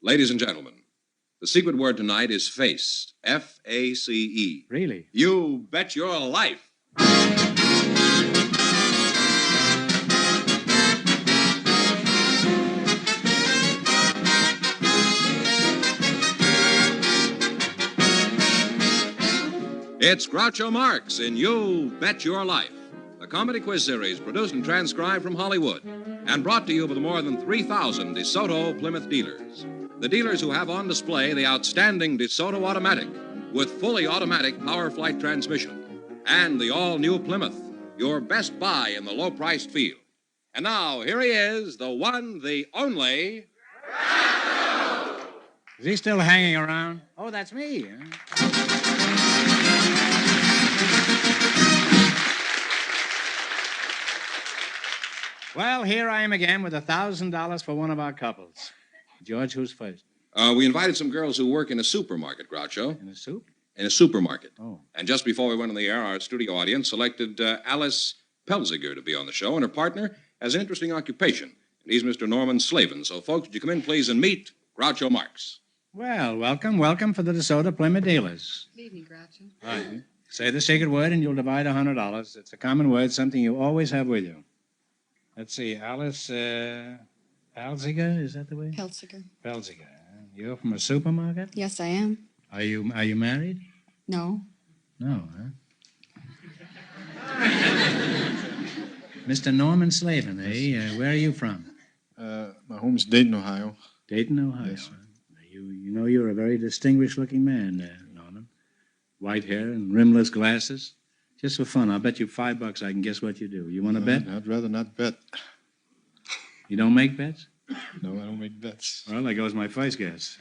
Ladies and gentlemen, the secret word tonight is face. F-A-C-E. Really? You bet your life. It's Groucho Marx in You Bet Your Life, a comedy quiz series produced and transcribed from Hollywood and brought to you by the more than 3,000 DeSoto Plymouth dealers. The dealers who have on display the outstanding DeSoto Automatic with fully automatic power flight transmission and the all-new Plymouth, your best buy in the low-priced field. And now, here he is, the one, the only... Is he still hanging around? Oh, that's me. Well, here I am again with $1,000 for one of our couples. George, who's first? We invited some girls who work in a supermarket, Groucho. In a soup? In a supermarket. Oh. And just before we went on the air, our studio audience selected Alice Pelziger to be on the show, and her partner has an interesting occupation. And he's Mr. Norman Slavin. So, folks, would you come in, please, and meet Groucho Marx. Well, welcome for the DeSoto Plymouth dealers. Good evening, Groucho. All right. Say the secret word and you'll divide $100. It's a common word, something you always have with you. Let's see, Alice Pelziger, is that the way? Pelziger. Pelziger. You're from a supermarket? Yes, I am. Are you married? No. No, huh? Mr. Norman Slavin, eh? Where are you from? My home is Dayton, Ohio. Dayton, Ohio. Yes, sir. You know you're a very distinguished-looking man, Norman. White hair and rimless glasses. Just for fun, I'll bet you $5 I can guess what you do. You want to bet? I'd rather not bet. You don't make bets? No, I don't make bets. Well, there goes my first guess.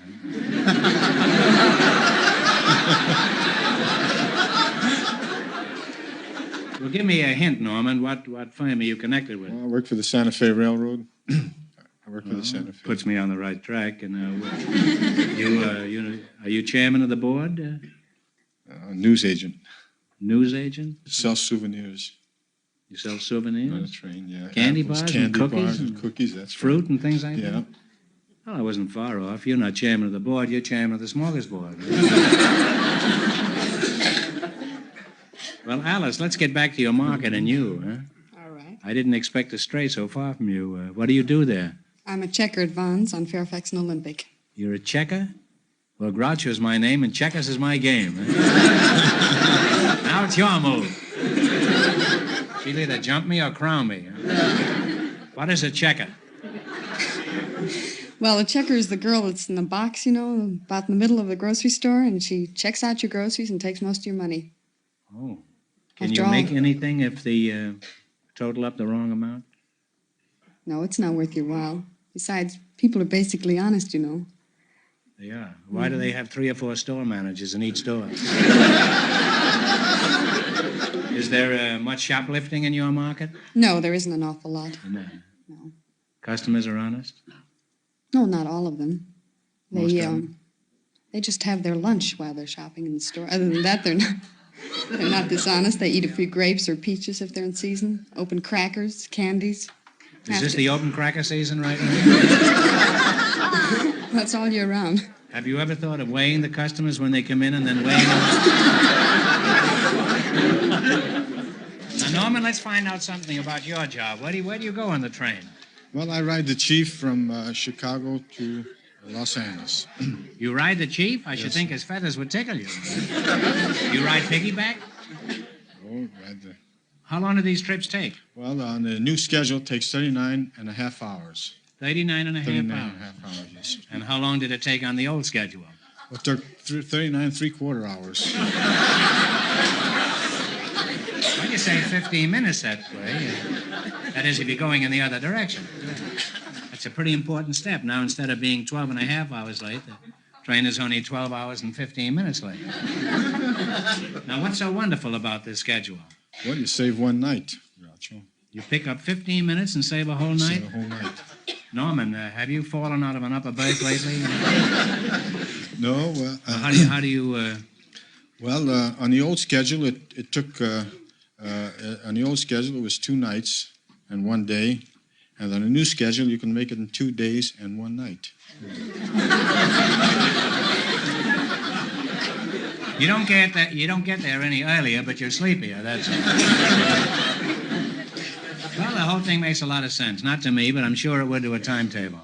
Well, give me a hint, Norman. What firm are you connected with? Well, I work for the Santa Fe Railroad. I work for the Santa Fe. Puts me on the right track. And are you chairman of the board? News agent. News agent? Sells souvenirs. You sell souvenirs? On a train, yeah. Candy Apples, bars candy and cookies? bars and cookies, that's Fruit right. and things like that? Yeah. Well, I wasn't far off. You're not chairman of the board. You're chairman of the smorgasbord. Well, Alice, let's get back to your market and you, huh? All right. I didn't expect to stray so far from you. What do you do there? I'm a checker at Vaughn's on Fairfax and Olympic. You're a checker? Well, Groucho is my name, and checkers is my game. Huh? Now it's your move. She'll either jump me or crown me. Huh? What is a checker? Well, a checker is the girl that's in the box, about in the middle of the grocery store, and she checks out your groceries and takes most of your money. Oh. Can After you make all- anything if the total up the wrong amount? No, it's not worth your while. Besides, people are basically honest, They are. Why do they have 3 or 4 store managers in each store? Is there much shoplifting in your market? No, there isn't an awful lot. No. No. Customers are honest? No, not all of them. Most of them? They just have their lunch while they're shopping in the store. Other than that, they're not dishonest. They eat a few grapes or peaches if they're in season. Open crackers, candies. Is this the open cracker season right now? That's all year round. Have you ever thought of weighing the customers when they come in and then weighing them? Now, Norman, let's find out something about your job. Where do you go on the train? Well, I ride the Chief from Chicago to Los Angeles. You ride the Chief? I should think his feathers would tickle you. You ride piggyback? Oh, ride the... How long do these trips take? Well, on the new schedule, it takes 39 and a half hours. 39 and a half 39 hours. and a half hours, yes. And how long did it take on the old schedule? Well, it took 39 3/4 hours. Well, you say 15 minutes that way. That is, if you're going in the other direction. That's a pretty important step. Now, instead of being 12 and a half hours late, the train is only 12 hours and 15 minutes late. Now, what's so wonderful about this schedule? Well, you save one night, Groucho. You pick up 15 minutes and save a whole night? Save a whole night. Norman, have you fallen out of an upper berth lately? No, How do you... Well, on the old schedule, it took... on the old schedule, it was 2 nights and 1 day. And on a new schedule, you can make it in 2 days and 1 night. You don't get there any earlier, but you're sleepier, that's all. Well, the whole thing makes a lot of sense. Not to me, but I'm sure it would to a timetable.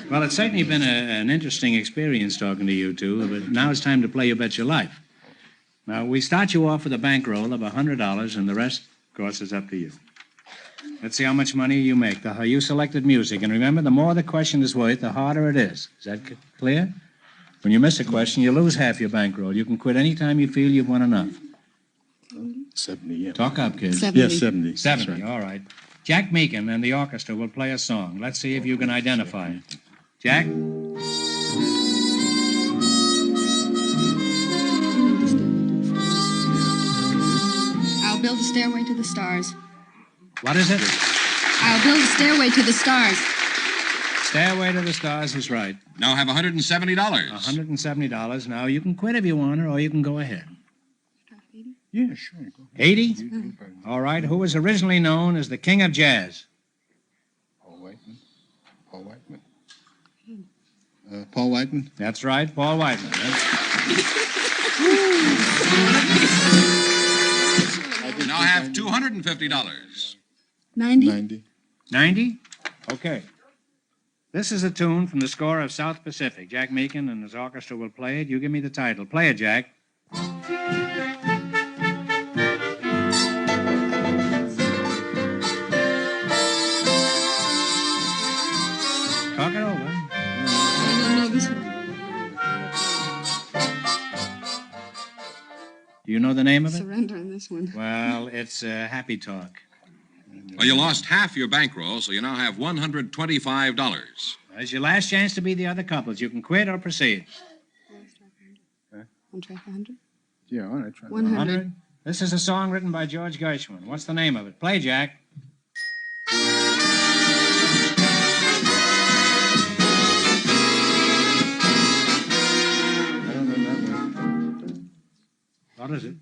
Well, it's certainly been an interesting experience talking to you two, but now it's time to play You Bet Your Life. Now, we start you off with a bankroll of $100, and the rest, of course, is up to you. Let's see how much money you make. You selected music, and remember, the more the question is worth, the harder it is. Is that clear? When you miss a question, you lose half your bankroll. You can quit any time you feel you've won enough. 70, yeah. Talk up, kids. 70. Yes, 70. 70, That's right. all right. Jack Meakin and the orchestra will play a song. Let's see if you can identify it. Jack? I'll build a stairway to the stars. What is it? I'll build a stairway to the stars. Stairway to the Stars is right. Now have $170. $170. Now, you can quit if you want, or you can go ahead. Yeah, sure. Go ahead. 80? All right. Who was originally known as the King of Jazz? Paul Whiteman. Paul Whiteman. That's right, Paul Whiteman. Now have $250. 90? 90. 90? Okay. This is a tune from the score of South Pacific. Jack Meakin and his orchestra will play it. You give me the title. Play it, Jack. Talk it over. No, this one. Do you know the name of it? Surrender on this one. Well, it's Happy Talk. Well, you lost half your bankroll, so you now have $125. It's your last chance to be the other couples. You can quit or proceed. One track 100? Yeah, all right. Try 100. This is a song written by George Gershwin. What's the name of it? Play, Jack. I don't know that one. What is it?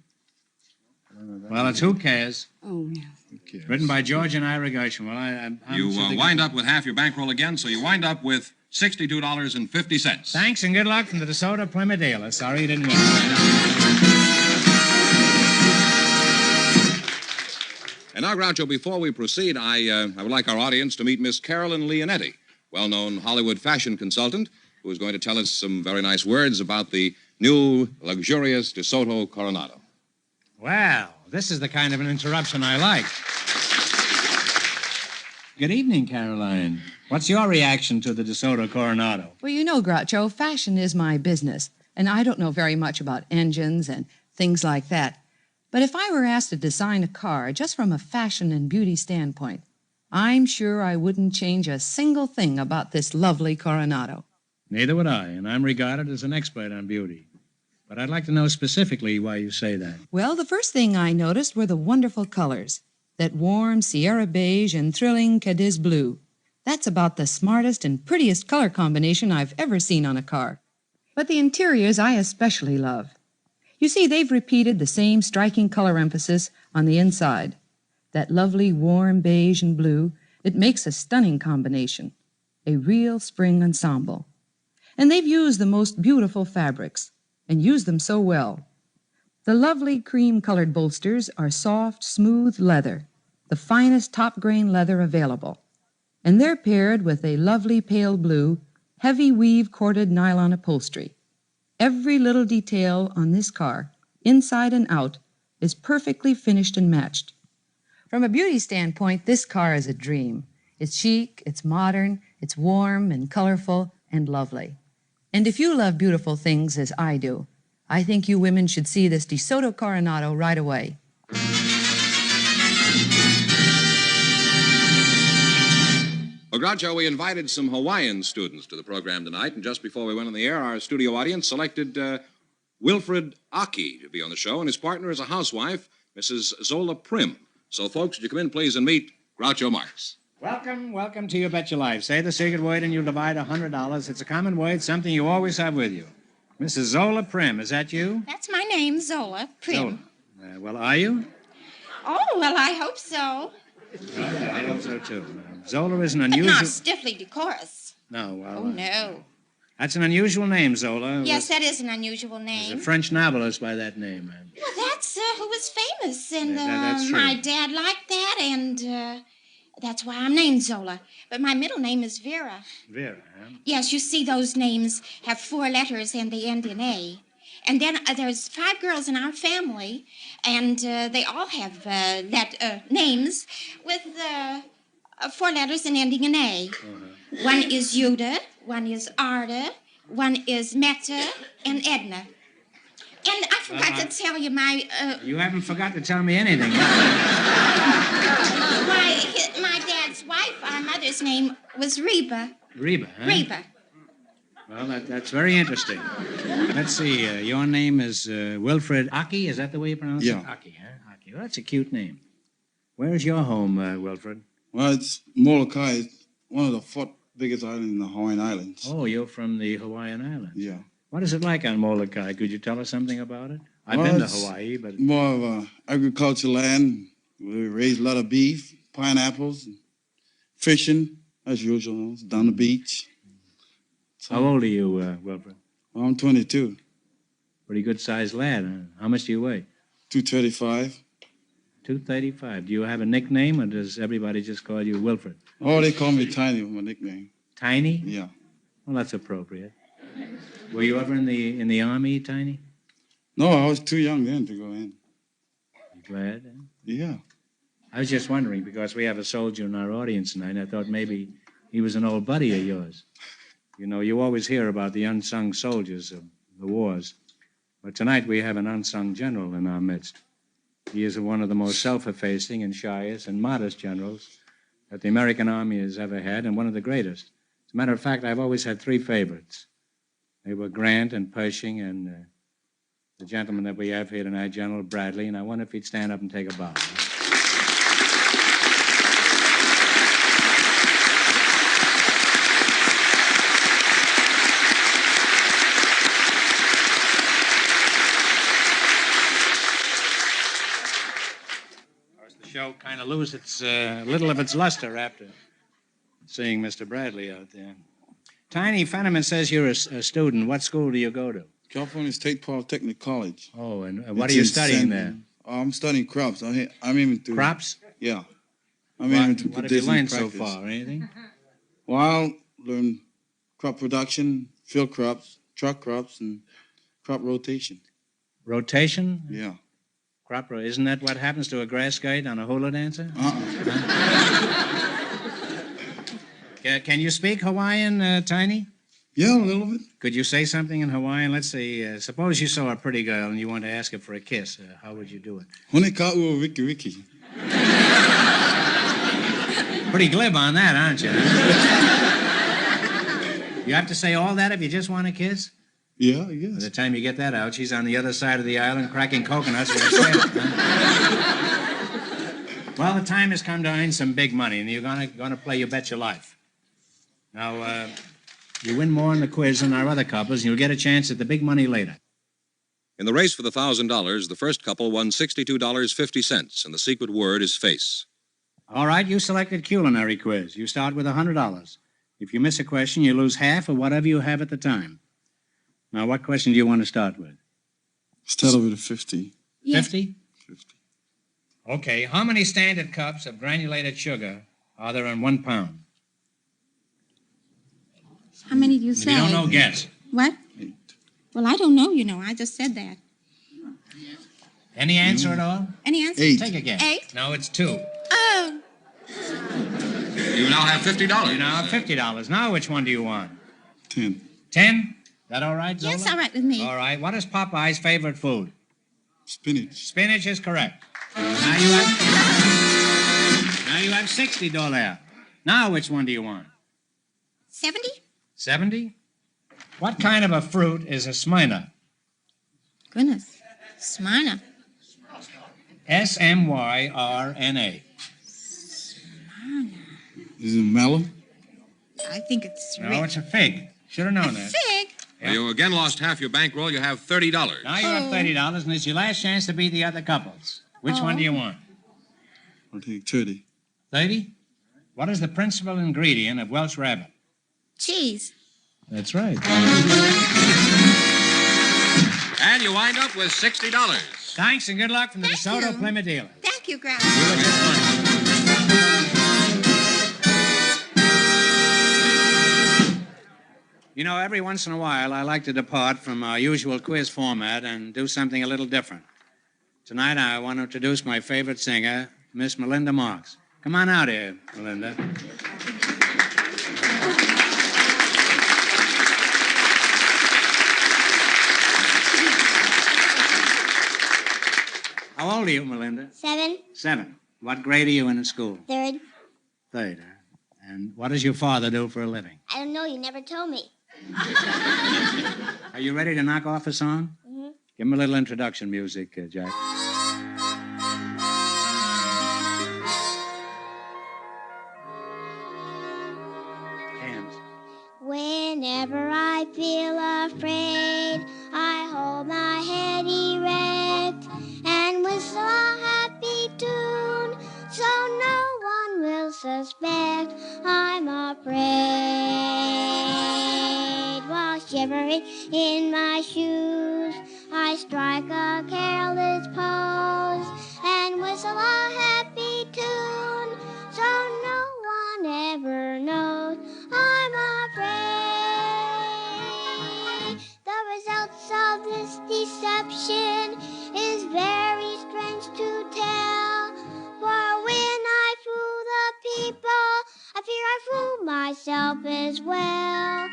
I don't know that Well, it's Who Cares, Oh, yeah. Who cares? written by George and Ira Gershwin. Well, I'm You something- wind up with half your bankroll again, so you wind up with $62.50. Thanks and good luck from the DeSoto Plymouth dealer. Sorry you didn't win. And now, Groucho, before we proceed, I would like our audience to meet Miss Carolyn Leonetti, well-known Hollywood fashion consultant, who is going to tell us some very nice words about the new, luxurious DeSoto Coronado. Well, this is the kind of an interruption I like. Good evening, Caroline. What's your reaction to the DeSoto Coronado? Well, you know, Groucho, fashion is my business, and I don't know very much about engines and things like that. But if I were asked to design a car just from a fashion and beauty standpoint, I'm sure I wouldn't change a single thing about this lovely Coronado. Neither would I, and I'm regarded as an expert on beauty. But I'd like to know specifically why you say that. Well, the first thing I noticed were the wonderful colors. That warm Sierra beige and thrilling Cadiz blue. That's about the smartest and prettiest color combination I've ever seen on a car. But the interiors I especially love. You see, they've repeated the same striking color emphasis on the inside. That lovely warm beige and blue, it makes a stunning combination. A real spring ensemble. And they've used the most beautiful fabrics, and used them so well. The lovely cream-colored bolsters are soft, smooth leather, the finest top-grain leather available. And they're paired with a lovely pale blue, heavy weave corded nylon upholstery. Every little detail on this car, inside and out, is perfectly finished and matched. From a beauty standpoint, this car is a dream. It's chic, it's modern, it's warm and colorful and lovely. And if you love beautiful things as I do, I think you women should see this DeSoto Coronado right away. Well, Groucho, we invited some Hawaiian students to the program tonight, and just before we went on the air, our studio audience selected Wilfred Aki to be on the show, and his partner is a housewife, Mrs. Zola Prim. So, folks, would you come in, please, and meet Groucho Marx. Welcome to You Bet Your Life. Say the secret word and you'll divide $100. It's a common word, something you always have with you. Mrs. Zola Prim, is that you? That's my name, Zola Prim. Zola. Well, are you? Oh, well, I hope so. I hope so, too. Zola is an But unusual... not stiffly decorous. No, well... Oh, no. That's an unusual name, Zola. Yes, that is an unusual There's name. a French novelist by that name. Well, that's who was famous, and That's true. my dad liked that, and that's why I'm named Zola. But my middle name is Vera. Vera, huh? Yes, you see, those names have 4 letters and they end in A. And then there's 5 girls in our family, and they all have names with 4 letters and ending in A. Uh-huh. One is Yuda, one is Arda, one is Meta, and Edna. And I forgot to tell you my... You haven't forgot to tell me anything. my dad's wife, our mother's name was Reba. Reba, huh? Reba. Well, that's very interesting. Let's see. Your name is Wilfred Aki. Is that the way you pronounce it? Yeah. Aki, huh? Aki. Well, that's a cute name. Where's your home, Wilfred? Well, it's Molokai. It's one of the 4th biggest islands in the Hawaiian Islands. Oh, you're from the Hawaiian Islands. Yeah. What is it like on Molokai? Could you tell us something about it? I've Well, been to it's Hawaii, but... More of a agricultural land. We raise a lot of beef, pineapples, fishing, as usual, down the beach. So, How old are you, Wilfred? I'm 22, Pretty good-sized lad, huh? How much do you weigh? 235. 235. Do you have a nickname, or does everybody just call you Wilfred? Oh, they call me Tiny with my nickname. Tiny? Yeah. Well, that's appropriate. Were you ever in the army, Tiny? No, I was too young then to go in. You glad? Huh? Yeah. I was just wondering, because we have a soldier in our audience tonight, and I thought maybe he was an old buddy of yours. You know, you always hear about the unsung soldiers of the wars. But tonight we have an unsung general in our midst. He is one of the most self-effacing and shyest and modest generals that the American Army has ever had, and one of the greatest. As a matter of fact, I've always had 3 favorites. They were Grant and Pershing and the gentleman that we have here tonight, General Bradley, and I wonder if he'd stand up and take a bow. The show kind of lose its little of its luster after seeing Mr. Bradley out there. Tiny, Fenneman says you're a student. What school do you go to? California State Polytechnic College. Oh, and what It's are you in studying there? I'm studying crops. I'm aiming to... Crops? Yeah. I'm aiming to What put have you this in learned so practice. far? Anything? Well, I learned crop production, field crops, truck crops, and crop rotation. Rotation? Yeah. Isn't that what happens to a grass kite on a hula dancer? Can you speak Hawaiian, Tiny? Yeah, a little bit. Could you say something in Hawaiian? Let's see. Suppose you saw a pretty girl and you wanted to ask her for a kiss. How would you do it? Hone ka'ua wiki wiki. Pretty glib on that, aren't you? You have to say all that if you just want a kiss? Yeah, I By guess. the time you get that out, she's on the other side of the island cracking coconuts with a sailor. Huh? Well, the time has come to earn some big money, and you're gonna play You Bet Your Life. Now, you win more in the quiz than our other couples, and you'll get a chance at the big money later. In the race for the $1,000, the first couple won $62.50, and the secret word is face. All right, you selected culinary quiz. You start with $100. If you miss a question, you lose half of whatever you have at the time. Now, what question do you want to start with? Start over to 50. Yes. 50? 50. Okay, how many standard cups of granulated sugar are there in 1 pound? How many do you If say? you don't know, guess. What? 8. Well, I don't know, you know. I just said that. Any answer at all? Any answer? 8. Take a guess. 8? No, it's 2. Oh, You now have $50. You now have $50. Now, which one do you want? 10. 10? That all right, Zola? yes, all right with me. All right. What is Popeye's favorite food? Spinach. Spinach is correct. Now you have $60. Now, which one do you want? 70? 70? What kind of a fruit is a Smyrna? Goodness. Smyrna. S-M-Y-R-N-A. Is it melon? I think it's No, it's a fig. Should have known that. fig. Well, you again lost half your bankroll. You have $30. Now you have $30, and it's your last chance to beat the other couples. Which one do you want? I'll take 30. 30? What is the principal ingredient of Welsh rabbit? Cheese. That's right. And you wind up with $60. Thanks and good luck from the Thank DeSoto you. Plymouth dealer. Thank you, Groucho. You were just wonderful. You know, every once in a while, I like to depart from our usual quiz format and do something a little different. Tonight, I want to introduce my favorite singer, Miss Melinda Marx. Come on out here, Melinda. How old are you, Melinda? 7, 7. What grade are you in at school? 3rd. 3rd, huh? And what does your father do for a living? I don't know, you never told me. Are you ready to knock off a song? Mm-hmm. Give him a little introduction music, Jack. Hands. Whenever I feel afraid, I hold my head erect and whistle a happy tune so no one will suspect I'm afraid. While shivering in my shoes, I strike a careless pose and whistle a happy tune so no one ever knows I'm afraid. The results of this deception is very strange to tell. For when I fool the people, I fear I fool myself as well.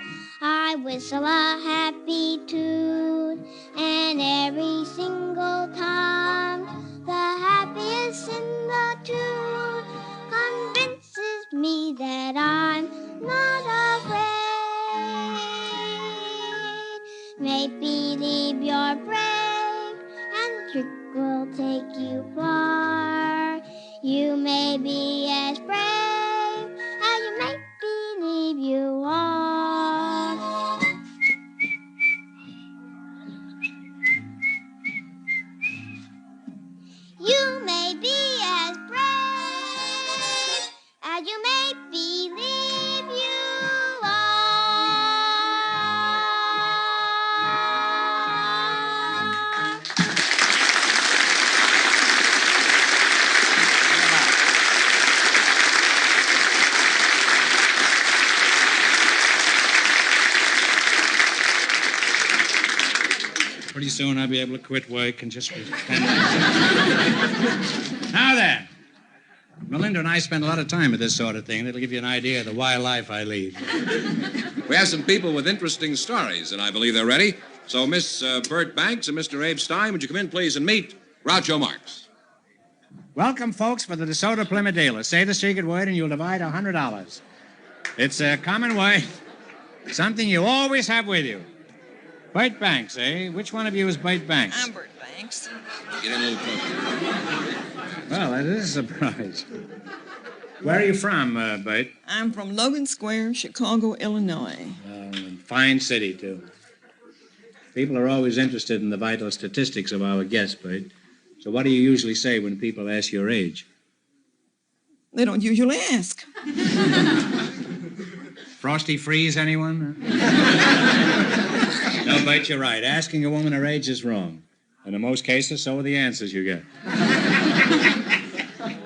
I whistle a happy tune, and every single time the happiest in the tune convinces me that I'm not afraid. Make believe you're brave, and the trick will take you far. You may be as brave as you make believe you are. You may be as brave as you may believe you are. Pretty soon I'll be able to quit work and just pretend. Now then, Melinda and I spend a lot of time with this sort of thing. It'll give you an idea of the wild life I lead. We have some people with interesting stories, and I believe they're ready. So, Miss Bert Banks and Mr. Abe Stein, would you come in, please, and meet Groucho Marx? Welcome, folks, for the DeSoto Plymouth dealer. Say the secret word and you'll divide $100. It's a common word, something you always have with you. Bert Banks, eh? Which one of you is Bert Banks? I'm Bert Banks. Get in a little closer. Well, that is a surprise. Where are you from, Bert? I'm from Logan Square, Chicago, Illinois. Fine city, too. People are always interested in the vital statistics of our guests, Bert. So what do you usually say when people ask your age? They don't usually ask. Frosty freeze, anyone? No, Bert, you're right. Asking a woman her age is wrong. And in most cases, so are the answers you get.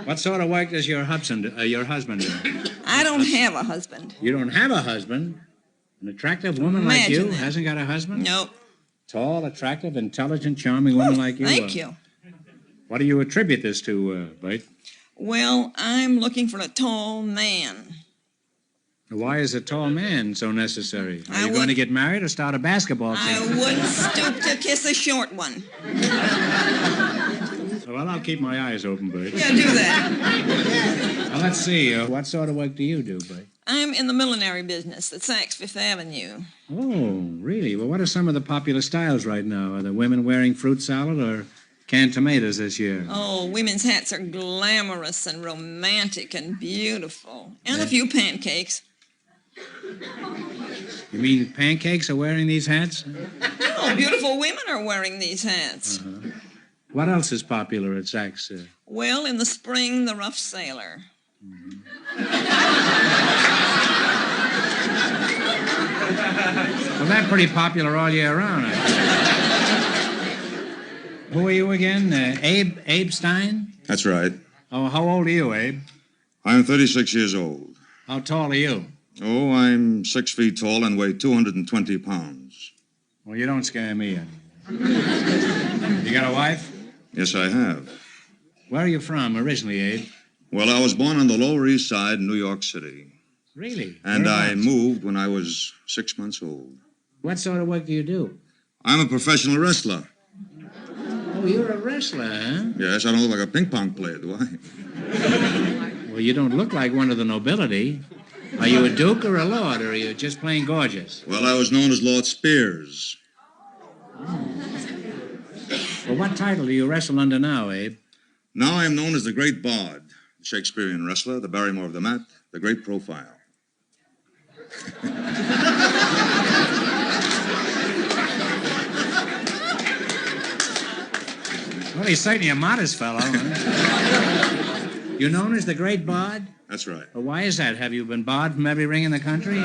What sort of work does your husband do? I don't have a husband. You don't have a husband? An attractive woman like you Imagine that. hasn't got a husband? Nope. Tall, attractive, intelligent, charming woman like you? Thank you. What do you attribute this to, Bert? Well, I'm looking for a tall man. Why is a tall man so necessary? Are I you going to would- get married or start a basketball I team? wouldn't stoop to kiss a short one. Well, I'll keep my eyes open, Bert. Yeah, do that. Well, let's see. What sort of work do you do, Bert? I'm in the millinery business at Saks Fifth Avenue. Oh, really? Well, what are some of the popular styles right now? Are the women wearing fruit salad or canned tomatoes this year? Oh, women's hats are glamorous and romantic and beautiful. And a few pancakes. You mean pancakes are wearing these hats? Oh, beautiful women are wearing these hats. What else is popular at Saks? Well, in the spring, the rough sailor. Well, they're pretty popular all year round. Who are you again? Abe Stein? That's right. Oh, how old are you, Abe? I'm 36 years old. How tall are you? Oh, I'm 6 feet tall and weigh 220 pounds. Well, you don't scare me any. You got a wife? Yes, I have. Where are you from originally, Abe? Well, I was born on the Lower East Side in New York City. Really? And I Whereabouts? moved when I was 6 months old. What sort of work do you do? I'm a professional wrestler. Oh, you're a wrestler, huh? Yes, I don't look like a ping pong player, do I? Well, you don't look like one of the nobility. Are you a duke or a lord, or are you just plain gorgeous? Well, I was known as Lord Spears. Well, what title do you wrestle under now, Abe? Now I am known as the Great Bard, the Shakespearean wrestler, the Barrymore of the mat, the Great Profile. Well, he's certainly a modest fellow. Huh? You're known as the Great Bard? That's right. Well, why is that? Have you been barred from every ring in the country? No,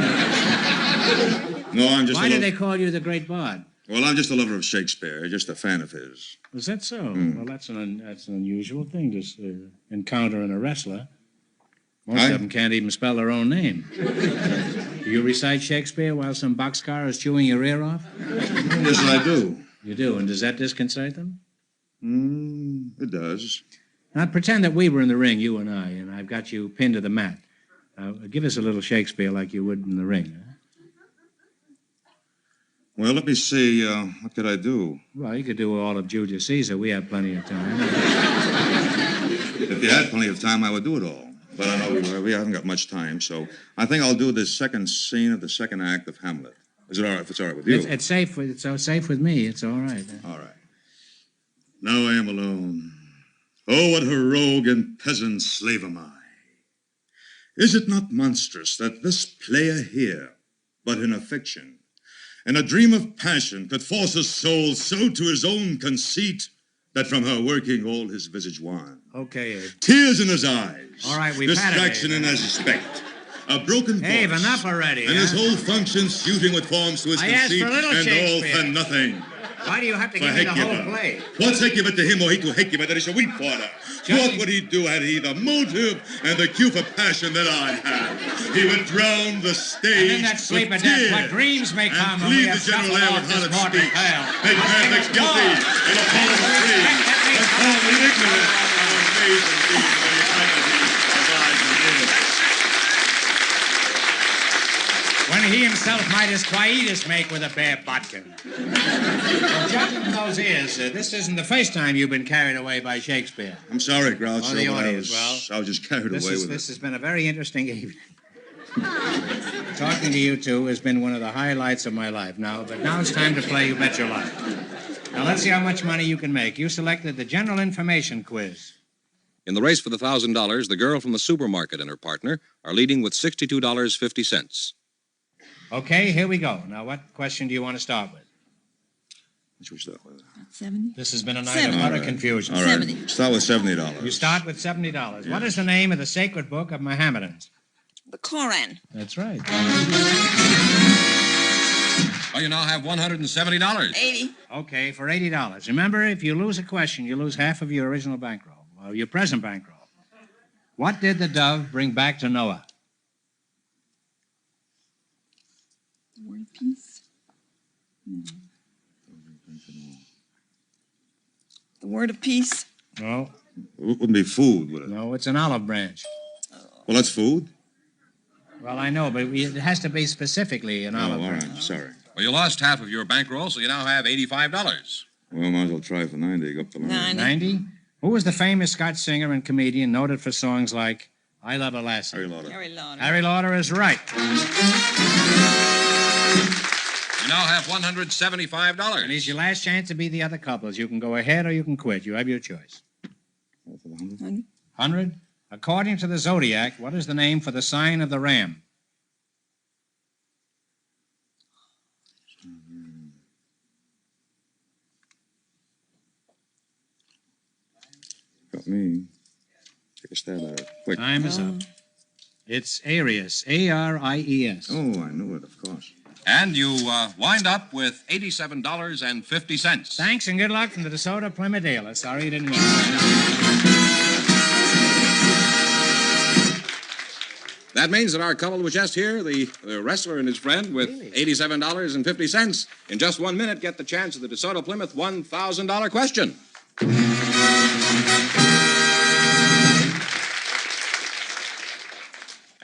I'm just Why do they call you the Great Bard? Well, I'm just a lover of Shakespeare, just a fan of his. Is that so? Well, that's an unusual thing to encounter in a wrestler. Most of them can't even spell their own name. Do you recite Shakespeare while some boxcar is chewing your ear off? Yes, I do. You do, and does that disconcert them? It does. Now, pretend that we were in the ring, you and I've got you pinned to the mat. Give us a little Shakespeare like you would in the ring. Huh? Well, let me see. What could I do? Well, you could do all of Julius Caesar. We have plenty of time. If you had plenty of time, I would do it all. But I know we haven't got much time, so I think I'll do the second scene of the second act of Hamlet. Is it all right if it's all right with you? It's safe. It's safe with me. It's all right. All right. Now I am alone. Oh, what a rogue and peasant slave am I. Is it not monstrous that this player here, but in a fiction, in a dream of passion, could force a soul so to his own conceit that from her working all his visage wan? Okay, Abe. Tears in his eyes. All right, we've had it, distraction Abe. in his respect. A broken voice. Abe, enough already, And his huh? whole function suiting with forms to his I asked conceit, for a little and all Shakespeare. for nothing. Why do you have to For give me the whole Hecuba. play? What's Hecuba to him or he to Hecuba that he should weep for her? What would he do had he the motive and the cue for passion that I have? He would drown the stage And in that sleep with of death, tears what dreams may and come when plead we the have general shuffled air off with this honest mortal speech. tale. Make Let's perfect give it guilty more. and upon the free. And call me ignorant of amazing deeds of the eternities of eyes and ears. When he himself might his quietus make with a bare bodkin. Well, judging from those ears, this isn't the first time you've been carried away by Shakespeare. I'm sorry, Groucho, Oh, the but audience, I was just carried away with This it. has been a very interesting evening. Talking to you two has been one of the highlights of my life. Now it's time to play You Bet Your Life. Now let's see how much money you can make. You selected the general information quiz. In the race for the $1,000, the girl from the supermarket and her partner are leading with $62.50. Okay, here we go. Now, what question do you want to start with? What should we start with? 70. This has been a night of 70. utter All right. confusion. All right. 70. Start with $70. You start with $70. What is the name of the sacred book of Mohammedans? The Koran. That's right. Well, you now have $170. 80. Okay, for $80. Remember, if you lose a question, you lose half of your original bankroll, or your present bankroll. What did the dove bring back to Noah? The word of peace. The word of peace. No, It wouldn't be food, would it? no, it's an olive branch. Well, that's food. Well, I know, but it has to be specifically an Oh, olive all branch. right. Sorry. Well, you lost half of your bankroll, so you now have $85. Well, might as well try for 90. Go up the line. 90. 90? Who was the famous Scotch singer and comedian noted for songs like I Love a Lassie? Harry Lauder. Harry Lauder. Harry Lauder is right. You now have $175. And it's your last chance to be the other couples. You can go ahead or you can quit. You have your choice. For the 100? 100? According to the zodiac, what is the name for the sign of the ram? Got me. Take a stab at it. Quick. Time is up. It's Arius, A-R-I-E-S. Oh, I knew it, of course. And you wind up with $87.50. Thanks and good luck from the DeSoto Plymouth dealer. Sorry you didn't win. That means that our couple was just here, the wrestler and his friend, with $87.50. In just 1 minute, get the chance of the DeSoto Plymouth $1,000 question.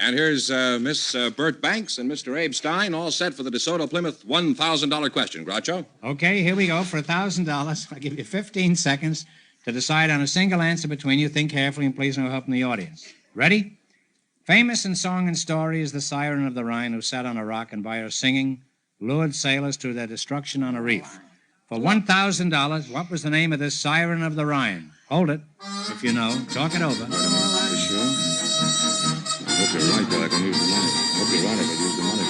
And here's Miss Bert Banks and Mr. Abe Stein, all set for the DeSoto Plymouth $1,000 question. Groucho? Okay, here we go for $1,000. I'll give you 15 seconds to decide on a single answer between you. Think carefully and please no help from the audience. Ready? Famous in song and story is the siren of the Rhine who sat on a rock and by her singing lured sailors to their destruction on a reef. For $1,000, what was the name of this siren of the Rhine? Hold it, if you know. Talk it over. You sure? I hope you're right that I can use the money. I hope you're right I can use the money.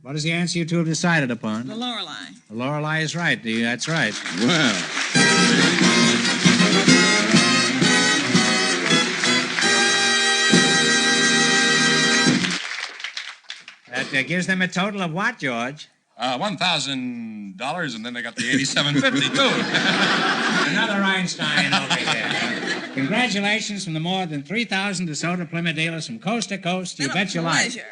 What is the answer you two have decided upon? The Lorelei. The Lorelei is right. That's right. Well, That gives them a total of what, George? $1,000, and then they got the $87.50 too. Another Einstein over here. Congratulations from the more than 3,000 DeSoto Plymouth dealers from coast to coast. You bet your life. Pleasure.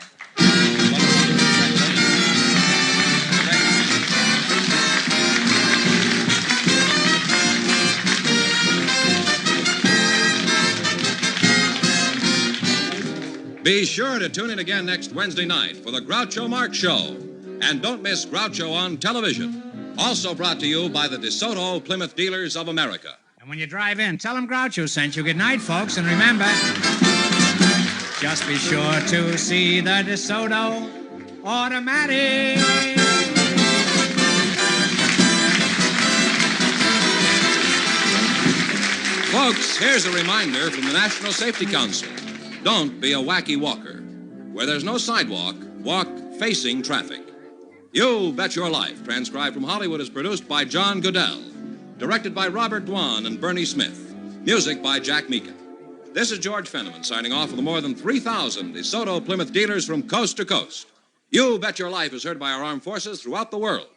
Be sure to tune in again next Wednesday night for the Groucho Marx Show. And don't miss Groucho on television. Also brought to you by the DeSoto Plymouth Dealers of America. And when you drive in, tell them Groucho sent you. Good night, folks. And remember, just be sure to see the DeSoto Automatic. Folks, here's a reminder from the National Safety Council. Don't be a wacky walker. Where there's no sidewalk, walk facing traffic. You Bet Your Life, transcribed from Hollywood, is produced by John Goodell. Directed by Robert Dwan and Bernie Smith. Music by Jack Meakin. This is George Fenneman signing off for the more than 3,000 DeSoto Plymouth dealers from coast to coast. You Bet Your Life is heard by our armed forces throughout the world.